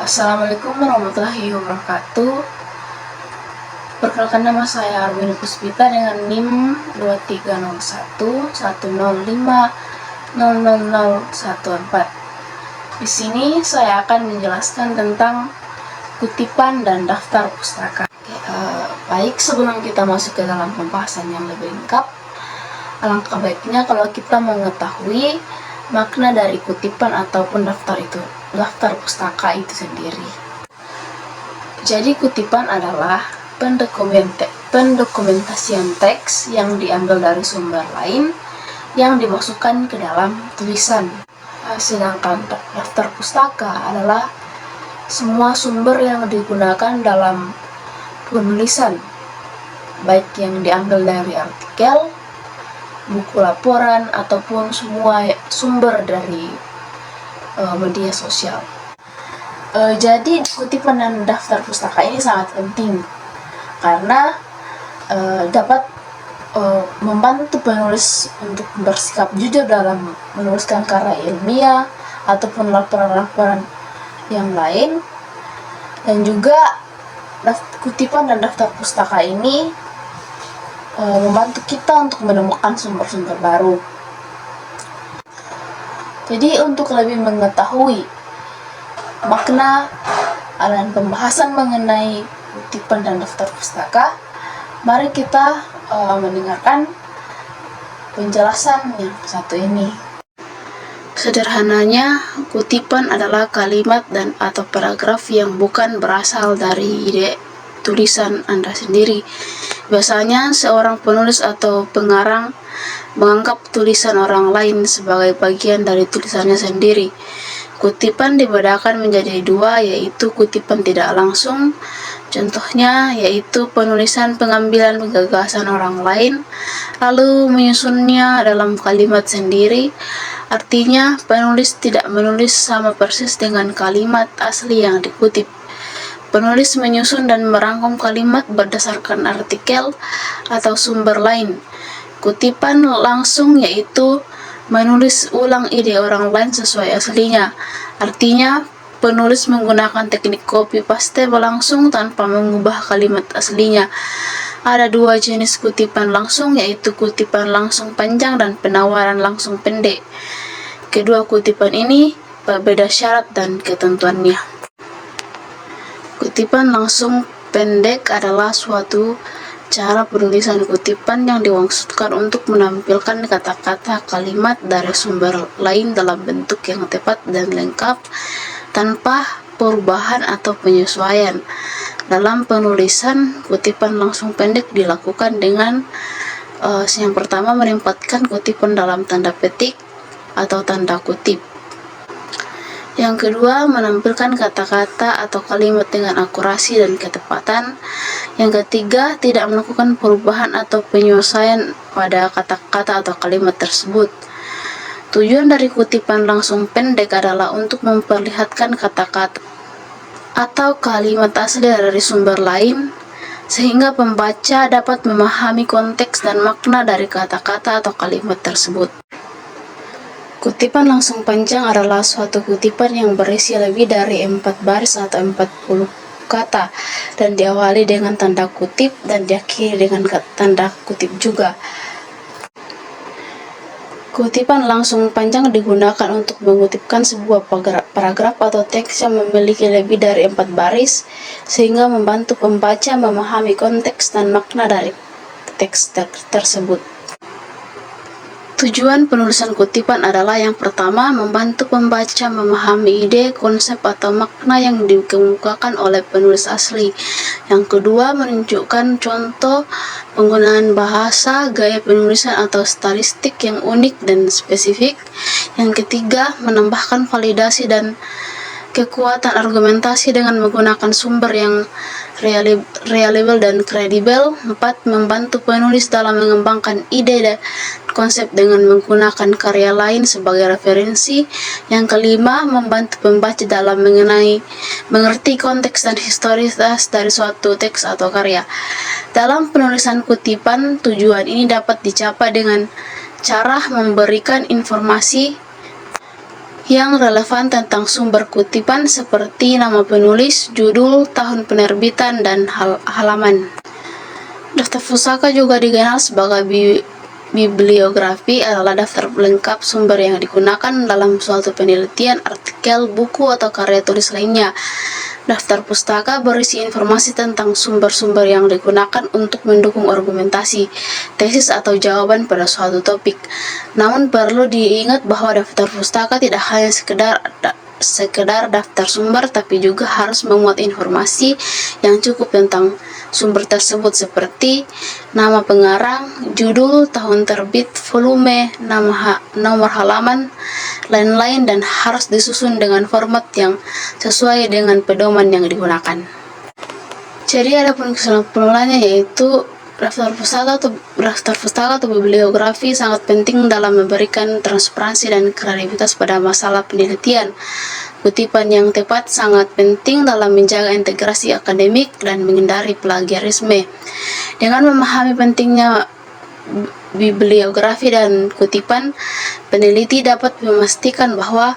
Assalamualaikum warahmatullahi wabarakatuh. Perkenalkan, nama saya Arwin Puspita dengan NIM 230110500014. Di sini saya akan menjelaskan tentang kutipan dan daftar pustaka. Baik, sebelum kita masuk ke dalam pembahasan yang lebih lengkap, alangkah baiknya kalau kita mengetahui makna dari kutipan ataupun daftar pustaka itu sendiri. Jadi kutipan adalah pendokumentasian teks yang diambil dari sumber lain yang dimasukkan ke dalam tulisan. Sedangkan daftar pustaka adalah semua sumber yang digunakan dalam penulisan, baik yang diambil dari artikel, buku laporan, ataupun semua sumber dari media sosial. Jadi kutipan dan daftar pustaka ini sangat penting karena dapat membantu penulis untuk bersikap jujur dalam menuliskan karya ilmiah ataupun laporan-laporan yang lain. Dan juga kutipan dan daftar pustaka ini membantu kita untuk menemukan sumber-sumber baru. Jadi untuk lebih mengetahui makna dan pembahasan mengenai kutipan dan daftar pustaka, mari kita mendengarkan penjelasan yang satu ini. Sederhananya, kutipan adalah kalimat dan atau paragraf yang bukan berasal dari ide tulisan Anda sendiri. Biasanya seorang penulis atau pengarang menganggap tulisan orang lain sebagai bagian dari tulisannya sendiri. Kutipan dibedakan menjadi dua, yaitu kutipan tidak langsung. Contohnya yaitu penulisan pengambilan gagasan orang lain lalu menyusunnya dalam kalimat sendiri. Artinya penulis tidak menulis sama persis dengan kalimat asli yang dikutip. Penulis menyusun dan merangkum kalimat berdasarkan artikel atau sumber lain. Kutipan langsung yaitu menulis ulang ide orang lain sesuai aslinya. Artinya, penulis menggunakan teknik copy paste langsung tanpa mengubah kalimat aslinya. Ada dua jenis kutipan langsung, yaitu kutipan langsung panjang dan penawaran langsung pendek. Kedua kutipan ini berbeda syarat dan ketentuannya. Kutipan langsung pendek adalah suatu cara penulisan kutipan yang dimaksudkan untuk menampilkan kata-kata kalimat dari sumber lain dalam bentuk yang tepat dan lengkap tanpa perubahan atau penyesuaian. Dalam penulisan kutipan langsung pendek dilakukan dengan yang pertama, menempatkan kutipan dalam tanda petik atau tanda kutip. Yang kedua, menampilkan kata-kata atau kalimat dengan akurasi dan ketepatan. Yang ketiga, tidak melakukan perubahan atau penyesuaian pada kata-kata atau kalimat tersebut. Tujuan dari kutipan langsung pendek adalah untuk memperlihatkan kata-kata atau kalimat asli dari sumber lain, sehingga pembaca dapat memahami konteks dan makna dari kata-kata atau kalimat tersebut. Kutipan langsung panjang adalah suatu kutipan yang berisi lebih dari 4 baris atau 40 kata dan diawali dengan tanda kutip dan diakhiri dengan tanda kutip juga. Kutipan langsung panjang digunakan untuk mengutipkan sebuah paragraf atau teks yang memiliki lebih dari 4 baris, sehingga membantu pembaca memahami konteks dan makna dari teks tersebut. Tujuan penulisan kutipan adalah yang pertama, membantu pembaca memahami ide, konsep, atau makna yang dikemukakan oleh penulis asli. Yang kedua, menunjukkan contoh penggunaan bahasa, gaya penulisan, atau stilistik yang unik dan spesifik. Yang ketiga, menambahkan validasi dan kekuatan argumentasi dengan menggunakan sumber yang reliable dan kredibel. 4. Membantu penulis dalam mengembangkan ide dan konsep dengan menggunakan karya lain sebagai referensi. Yang kelima, membantu pembaca dalam mengerti konteks dan historisitas dari suatu teks atau karya. Dalam penulisan kutipan, tujuan ini dapat dicapai dengan cara memberikan informasi yang relevan tentang sumber kutipan seperti nama penulis, judul, tahun penerbitan, dan halaman. Daftar pustaka juga dikenal sebagai bibliografi, adalah daftar lengkap sumber yang digunakan dalam suatu penelitian, artikel, buku, atau karya tulis lainnya. Daftar pustaka berisi informasi tentang sumber-sumber yang digunakan untuk mendukung argumentasi, tesis, atau jawaban pada suatu topik. Namun perlu diingat bahwa daftar pustaka tidak hanya sekedar daftar sumber, tapi juga harus memuat informasi yang cukup tentang sumber tersebut seperti nama pengarang, judul, tahun terbit, volume, nomor halaman, lain-lain, dan harus disusun dengan format yang sesuai dengan pedoman yang digunakan. Jadi ada pun kesimpulannya, yaitu daftar pustaka atau bibliografi sangat penting dalam memberikan transparansi dan kredibilitas pada masalah penelitian. Kutipan yang tepat sangat penting dalam menjaga integrasi akademik dan menghindari plagiarisme. Dengan memahami pentingnya bibliografi dan kutipan, peneliti dapat memastikan bahwa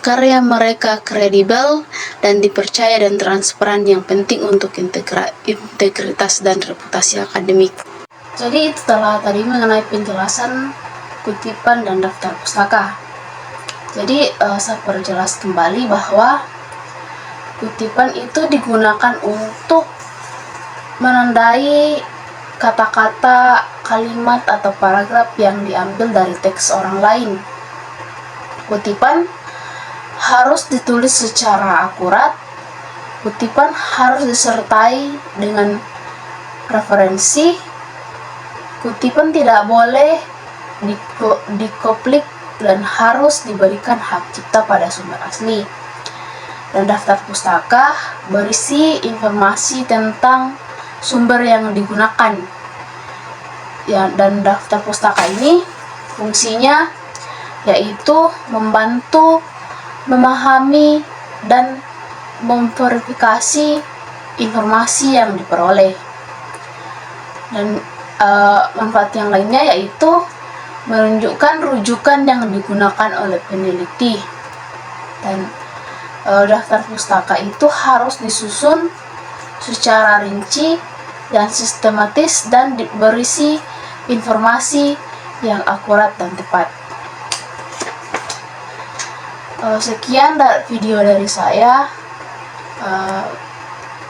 karya mereka kredibel dan dipercaya dan transparan, yang penting untuk integritas dan reputasi akademik. Jadi itu telah tadi mengenai penjelasan kutipan dan daftar pustaka. Jadi saya perjelas kembali bahwa kutipan itu digunakan untuk menandai kata-kata, kalimat, atau paragraf yang diambil dari teks orang lain. Kutipan harus ditulis secara akurat. Kutipan harus disertai dengan referensi. Kutipan tidak boleh dikoplik dan harus diberikan hak cipta pada sumber asli. Dan daftar pustaka berisi informasi tentang sumber yang digunakan. Ya, dan daftar pustaka ini fungsinya yaitu membantu memahami dan memverifikasi informasi yang diperoleh. Dan manfaat yang lainnya yaitu menunjukkan rujukan yang digunakan oleh peneliti. Dan daftar pustaka itu harus disusun secara rinci dan sistematis dan berisi informasi yang akurat dan tepat. Sekian video dari saya.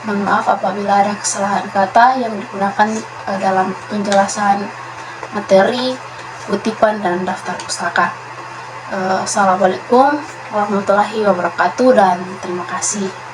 Mohon maaf apabila ada kesalahan kata yang digunakan dalam penjelasan materi kutipan dan daftar pustaka. Assalamualaikum warahmatullahi wabarakatuh dan terima kasih.